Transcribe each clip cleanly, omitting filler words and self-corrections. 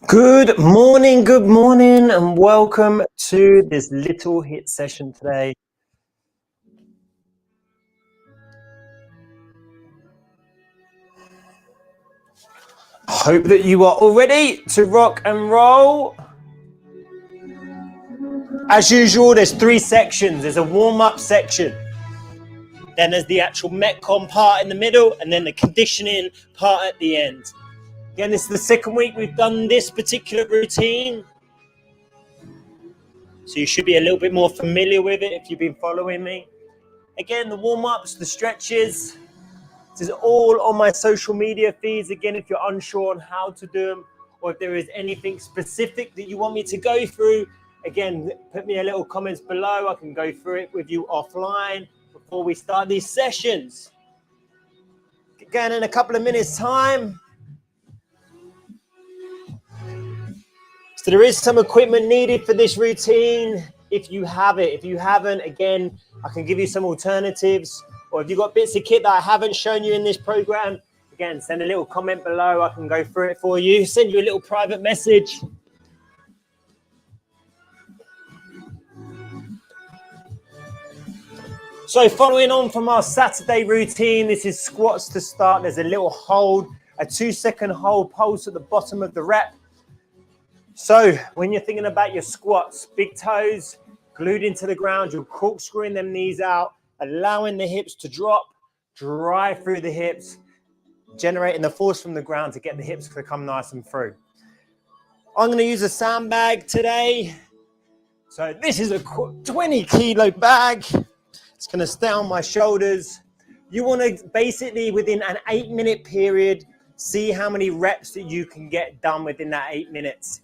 Good morning, and welcome to this little hit session today. Hope that you are all ready to rock and roll. As usual, there's 3 sections. There's a warm-up section. Then there's the actual Metcon part in the middle, and then the conditioning part at the end. Again, this is the second week we've done this particular routine. So you should be a little bit more familiar with it if you've been following me. Again, the warm-ups, the stretches. This is all on my social media feeds. Again, if you're unsure on how to do them, or if there is anything specific that you want me to go through, again, put me a little comments below. I can go through it with you offline before we start these sessions. Again, in a couple of minutes' time. So there is some equipment needed for this routine if you have it. If you haven't, again, I can give you some alternatives. Or if you've got bits of kit that I haven't shown you in this program, again, send a little comment below. I can go through it for you. Send you a little private message. So following on from our Saturday routine, this is squats to start. There's a little hold, a 2-second hold pulse at the bottom of the rep. So when you're thinking about your squats, big toes glued into the ground, you're corkscrewing them knees out, allowing the hips to drop, drive through the hips, generating the force from the ground to get the hips to come nice and through. I'm going to use a sandbag today. So this is a 20-kilo bag. It's going to stay on my shoulders. You want to basically, within an 8-minute period, see how many reps that you can get done within that 8 minutes.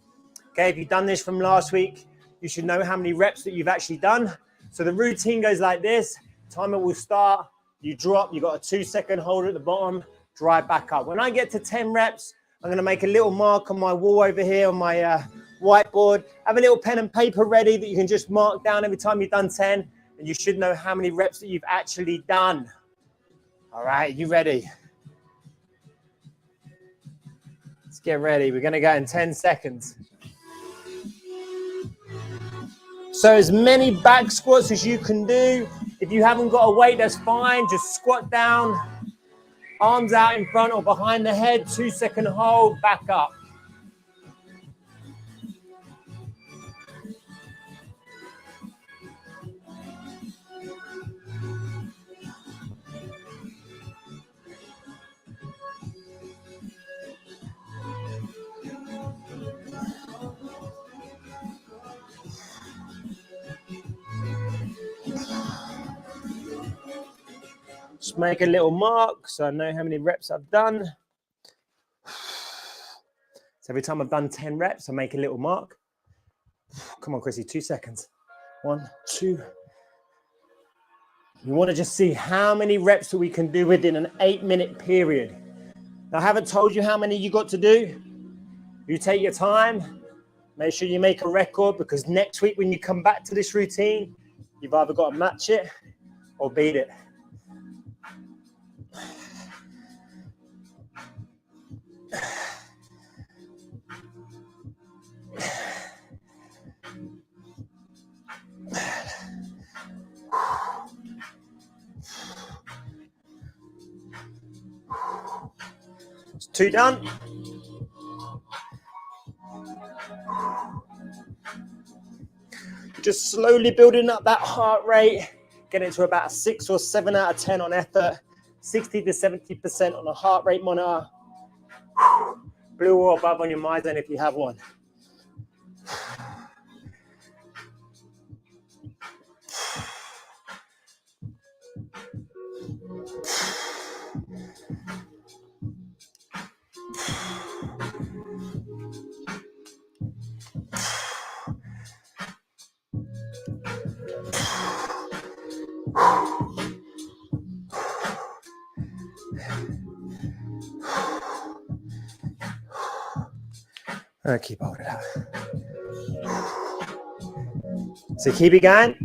Okay, if you've done this from last week, you should know how many reps that you've actually done. So the routine goes like this. Timer will start, you drop, you've got a 2-second hold at the bottom, drive back up. When I get to 10 reps, I'm gonna make a little mark on my wall over here on my whiteboard. Have a little pen and paper ready that you can just mark down every time you've done 10, and you should know how many reps that you've actually done. All right, you ready? Let's get ready. We're gonna go in 10 seconds. So as many back squats as you can do. If you haven't got a weight, that's fine. Just squat down, arms out in front or behind the head, 2-second hold, back up. Just make a little mark so I know how many reps I've done. So every time I've done 10 reps, I make a little mark. Come on, Chrissy, 2 seconds. 1, 2. You want to just see how many reps that we can do within an 8-minute period. Now, I haven't told you how many you got to do. You take your time. Make sure you make a record, because next week when you come back to this routine, you've either got to match it or beat it. It's 2 done. Just slowly building up that heart rate, getting to about a 6 or 7 out of 10 on effort, 60 to 70% on a heart rate monitor. Blue or above on your Myzone if you have one. I'll keep holding it up. So keep it going.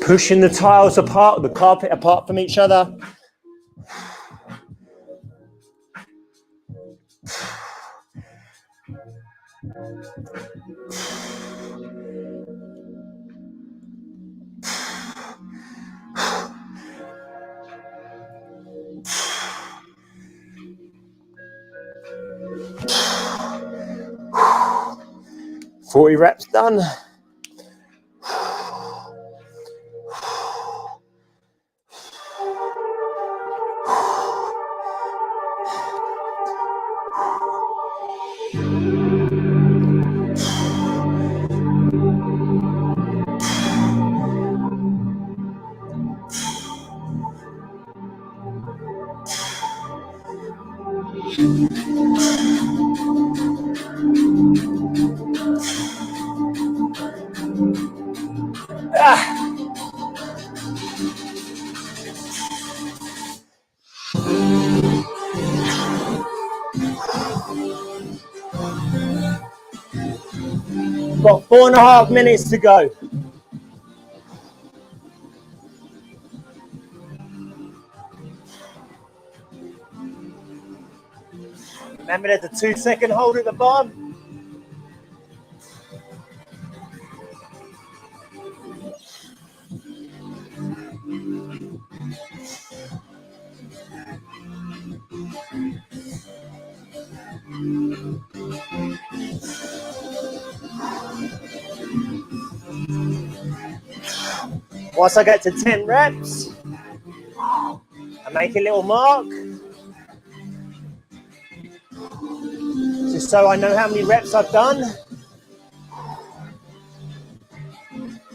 Pushing the tiles apart, the carpet apart from each other. Forty reps done. Got 4.5 minutes to go. Remember there's a 2-second hold at the bottom. Once I get to 10 reps, I make a little mark, just so I know how many reps I've done.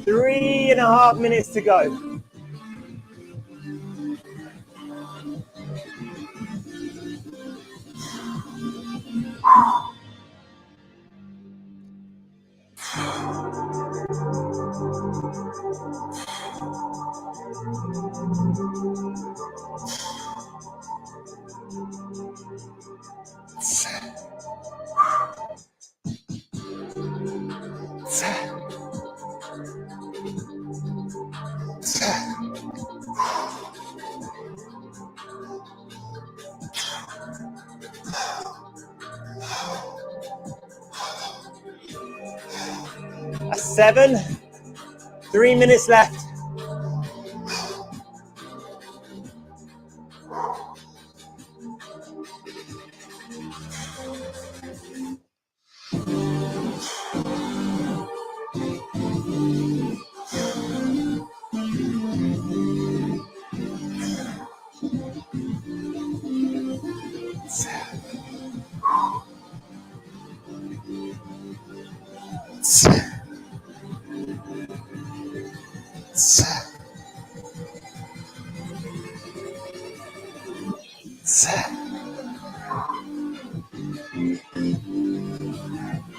3.5 minutes to go. A 7, 3 minutes left.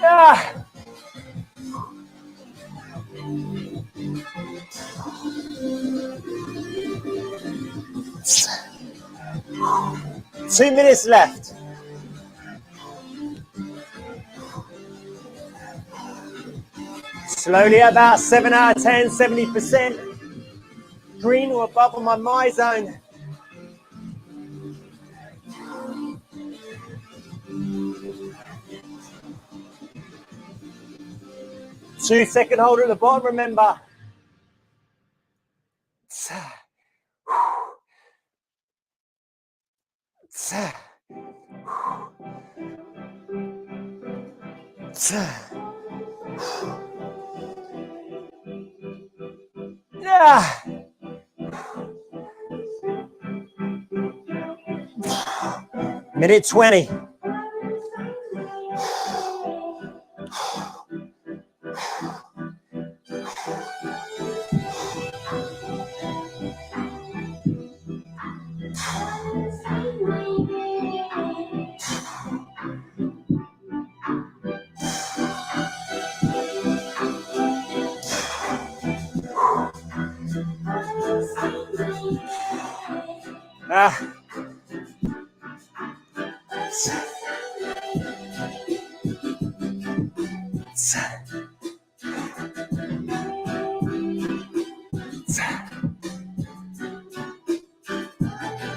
Ah. 2 minutes left. Slowly about 7 out of 10, 70%. Green or above on my zone. Two-second hold at the bottom, remember. Yeah. Minute 20.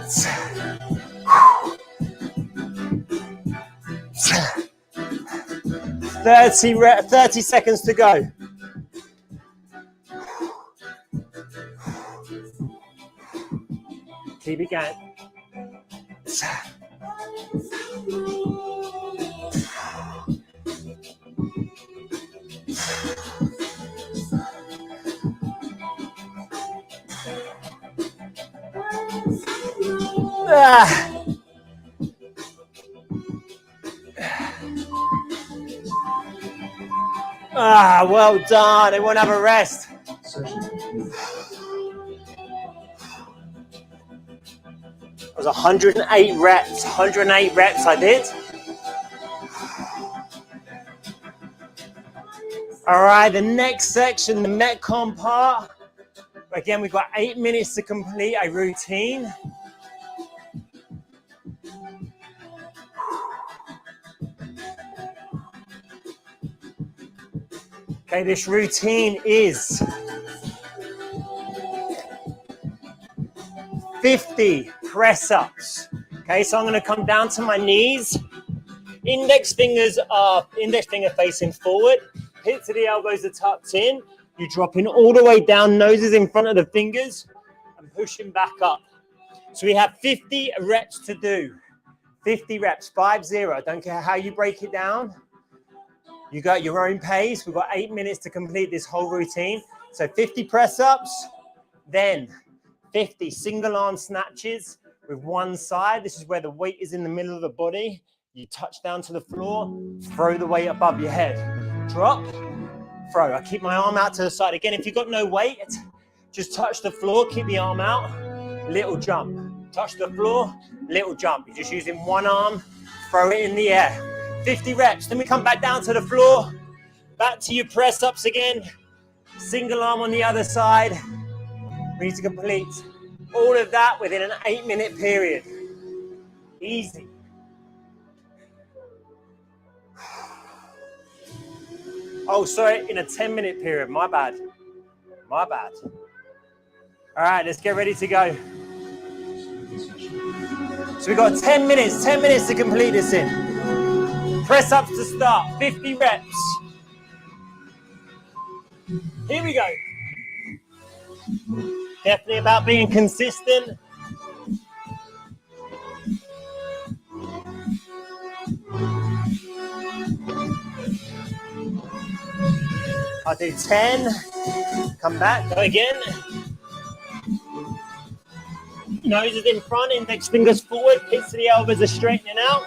sets. 30 seconds to go. Keep it going. Well done. They won't have a rest. It was 108 reps. 108 reps I did. All right, the next section, the Metcon part. Again, we've got 8 minutes to complete a routine. Okay, this routine is 50 press-ups. Okay, so I'm going to come down to my knees. Index finger facing forward. Hips to the elbows are tucked in. You're dropping all the way down, noses in front of the fingers, and pushing back up. So we have 50 reps to do. 50 reps, 5-0. Don't care how you break it down. You got your own pace. We've got 8 minutes to complete this whole routine. So 50 press-ups, then 50 single arm snatches with one side. This is where the weight is in the middle of the body. You touch down to the floor, throw the weight above your head. Drop, throw. I keep my arm out to the side. Again, if you've got no weight, just touch the floor, keep the arm out, little jump. Touch the floor, little jump. You're just using one arm, throw it in the air. 50 reps. Then we come back down to the floor, back to your press-ups again. Single arm on the other side. We need to complete all of that within an 8-minute period. Easy. Oh, sorry, in a 10-minute period. My bad. My bad. All right, let's get ready to go. So we've got 10 minutes to complete this in. Press ups to start, 50 reps. Here we go. Definitely about being consistent. I'll do 10, come back, go again. Nose is in front, index fingers forward, hips to the elbows are straightening out.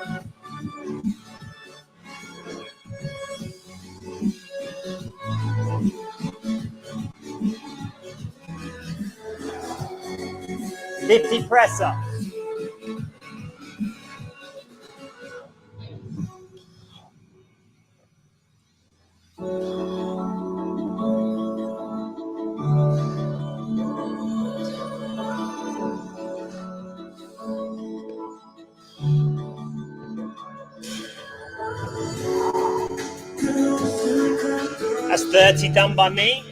Lifty press up. That's 30 done by me.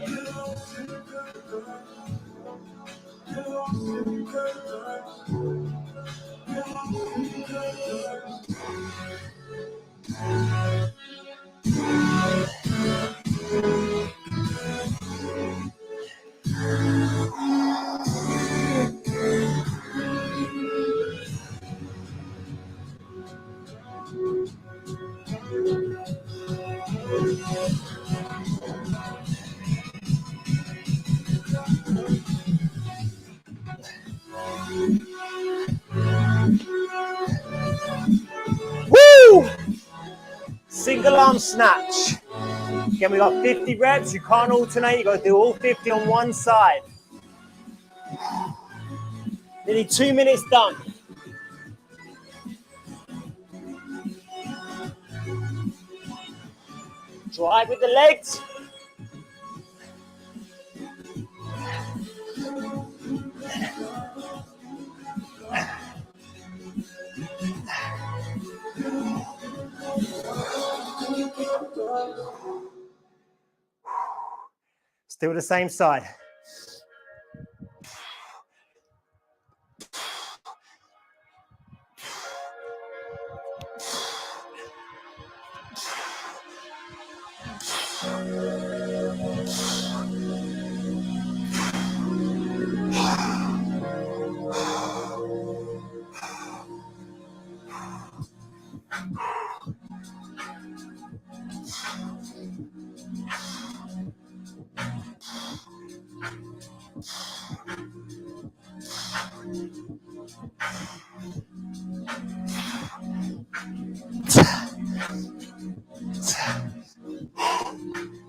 Woo! Single arm snatch. Again, we got 50 reps. You can't alternate. You got to do all 50 on one side. Nearly 2 minutes done. Drive with the legs. Still the same side.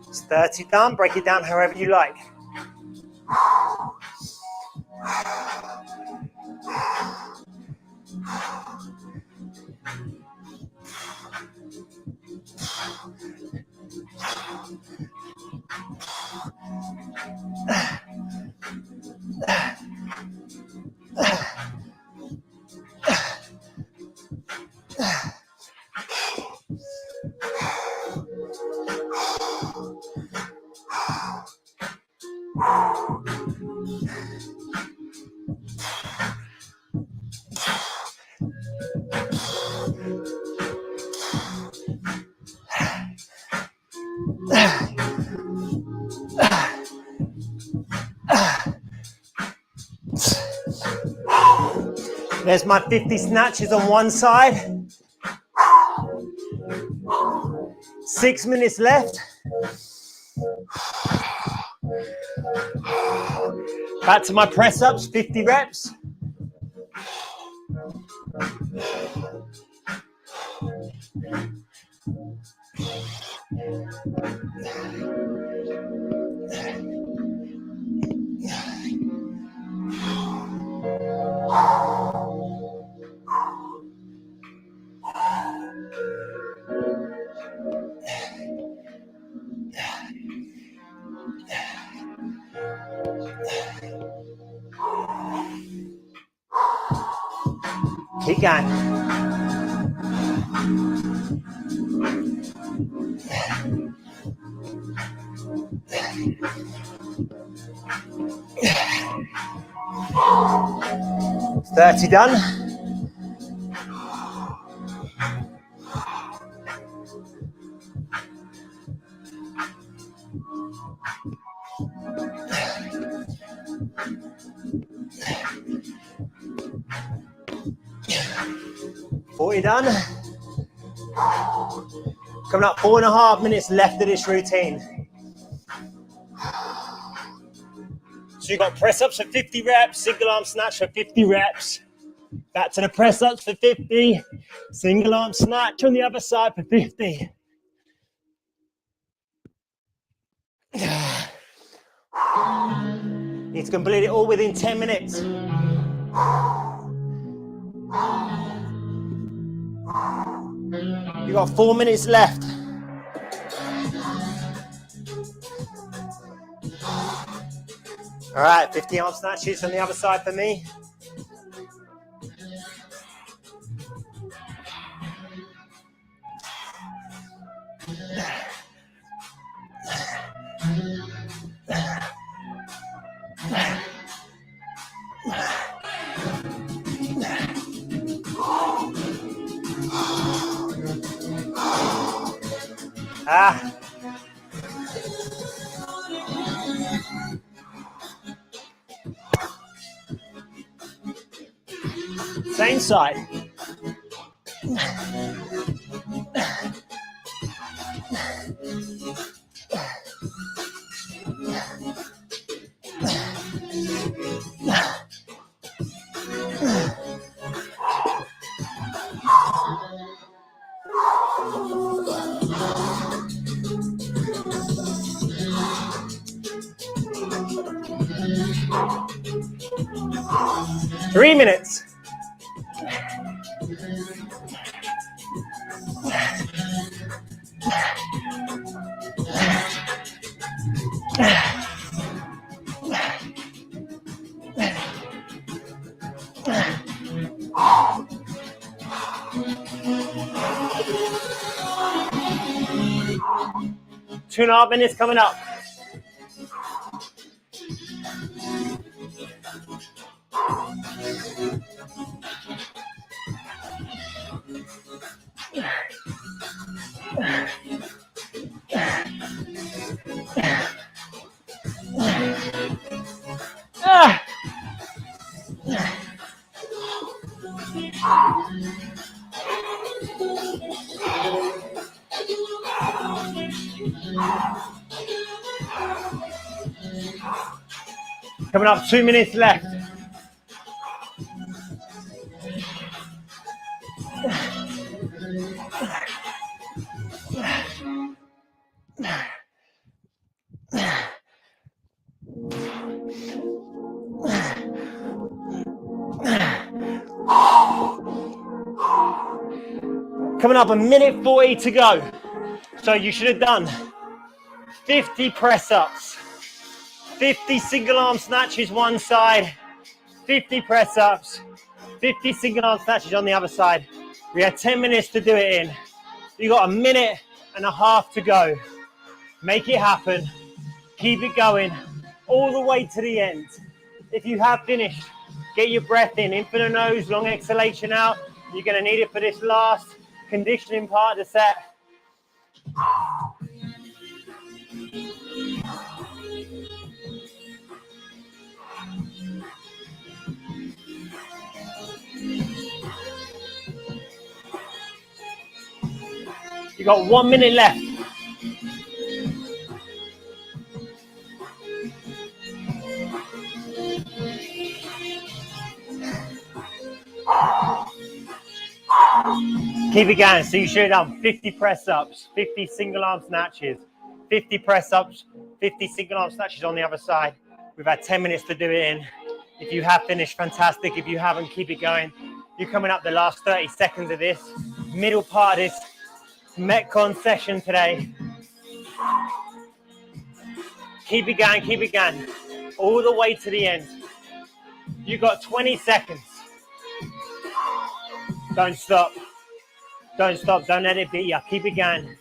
It's 30 done. Break it down however you like. There's my 50 snatches on one side. 6 minutes left. Back to my press ups, 50 reps. Keep going. Thirty done. Done. Coming up 4.5 minutes left of this routine. So you've got press ups for 50 reps, single arm snatch for 50 reps. Back to the press ups for 50, single arm snatch on the other side for 50. Need to complete it all within 10 minutes. You got 4 minutes left. All right, 50 arm snatches on the other side for me. Same side. Three minutes. Two and a half minutes coming up. Coming up, 2 minutes left. Coming up, 1:40 to go. So you should have done 50 press-ups, 50 single arm snatches one side, 50 press-ups, 50 single arm snatches on the other side. We had 10 minutes to do it in. You got 1.5 minutes to go. Make it happen. Keep it going all the way to the end. If you have finished, get your breath in for the nose, long exhalation out. You're going to need it for this last conditioning part of the set. You got 1 minute left. Keep it going. So you should have done 50 press-ups, 50 single arm snatches, 50 press-ups, 50 single arm snatches on the other side. We've had 10 minutes to do it in. If you have finished, fantastic. If you haven't, keep it going. You're coming up the last 30 seconds of this, middle part of this Metcon session today. Keep it going, all the way to the end. You got 20 seconds. Don't stop, don't let it beat you. Keep it going.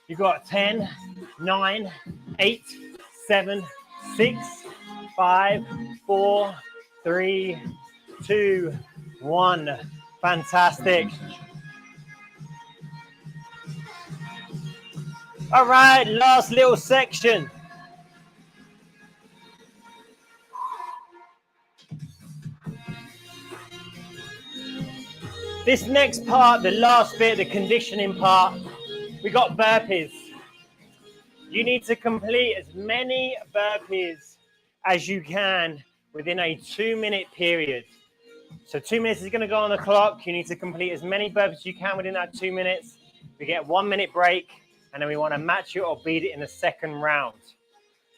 You got 10, 9, 8, 7, 6, 5, 4, 3, 2, 1. Fantastic. All right, last little section. This next part, the last bit, the conditioning part, we got burpees. You need to complete as many burpees as you can within a 2-minute period. So 2 minutes is going to go on the clock. You need to complete as many burpees as you can within that 2 minutes. We get 1 minute break, and then we want to match it or beat it in the second round.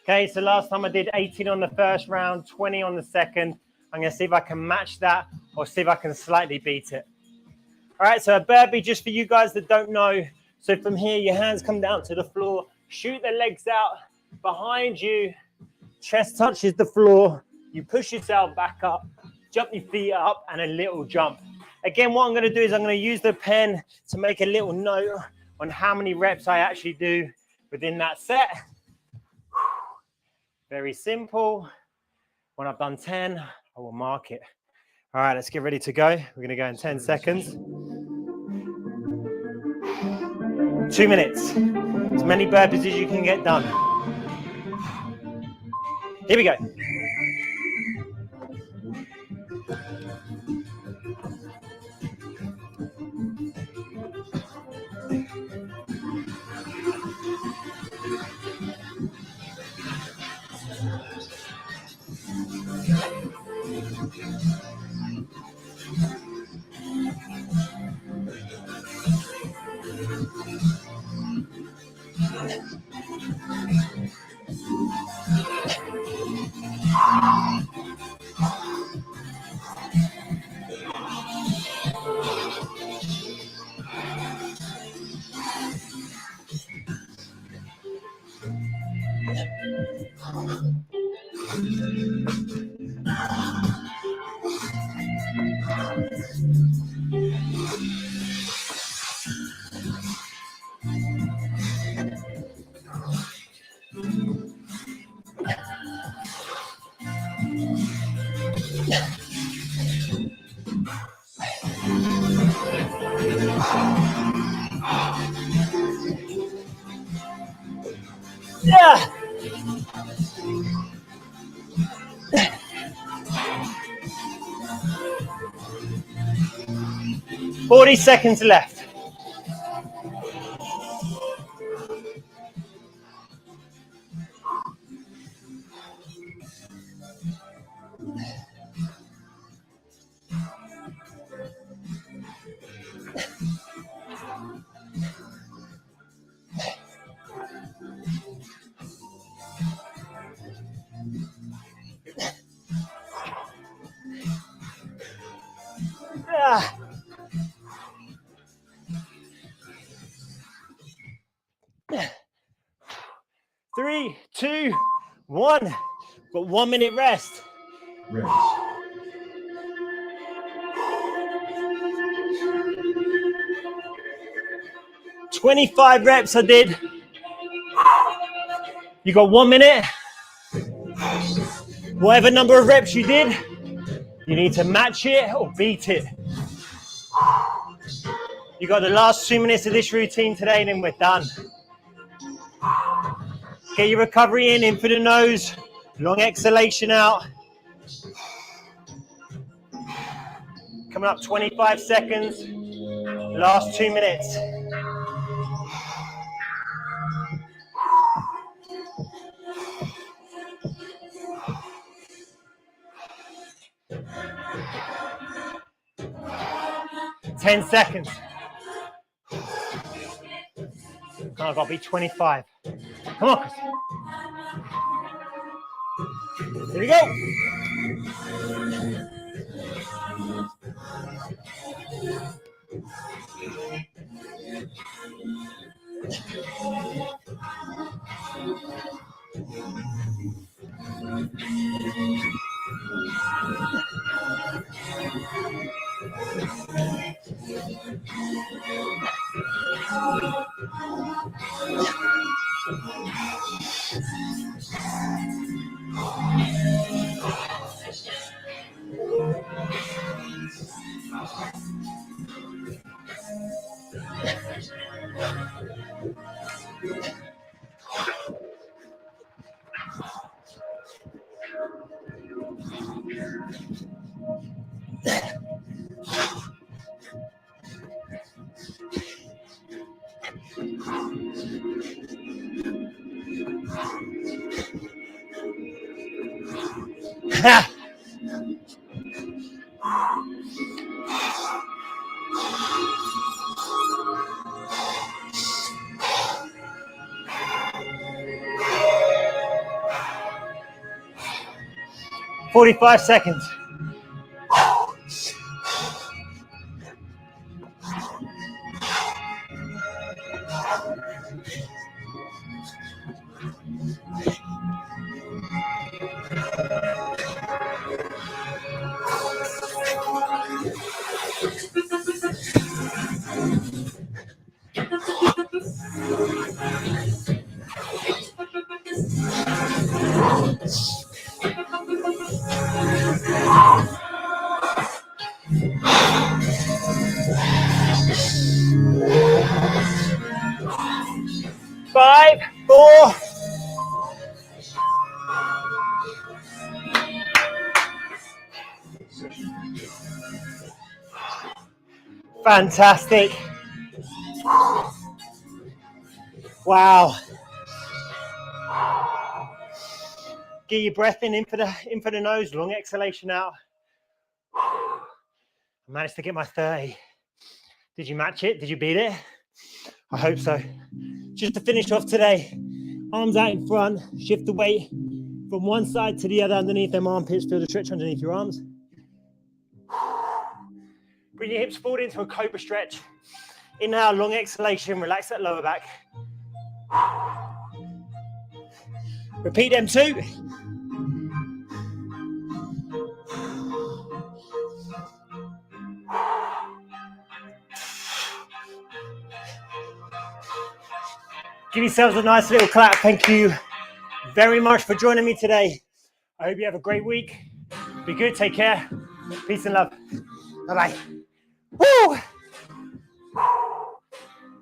Okay, so last time I did 18 on the first round, 20 on the second. I'm going to see if I can match that or see if I can slightly beat it. All right, so a burpee, just for you guys that don't know. So from here, your hands come down to the floor, shoot the legs out behind you, chest touches the floor, you push yourself back up, jump your feet up, and a little jump. Again, what I'm going to do is I'm going to use the pen to make a little note on how many reps I actually do within that set. Very simple. When I've done 10, I will mark it. All right, let's get ready to go. We're going to go in 10 seconds. 2 minutes. As many burpees as you can get done. Here we go. Yeah. 40 seconds left. Three, 2, 1. Got 1 minute rest. Rest. "25 reps I did. You got 1 minute. Whatever number of reps you did, you need to match it or beat it. You got the last 2 minutes of this routine today, and then we're done. Get your recovery in through the nose, long exhalation out. Coming up 25 seconds, last 2 minutes. Ten seconds. I've got to be 25. Come on, Chris. Here we go. Ha! "45 seconds. Five, 4. Fantastic. Wow. Get your breath in for the nose, long exhalation out. I managed to get my 30. Did you match it? Did you beat it? I hope so. Just to finish off today, arms out in front, shift the weight from one side to the other underneath them armpits, feel the stretch underneath your arms. Bring your hips forward into a cobra stretch. Inhale, long exhalation, relax that lower back. Repeat them 2. Give yourselves a nice little clap. Thank you very much for joining me today. I hope you have a great week. Be good. Take care. Peace and love. Bye-bye. Woo!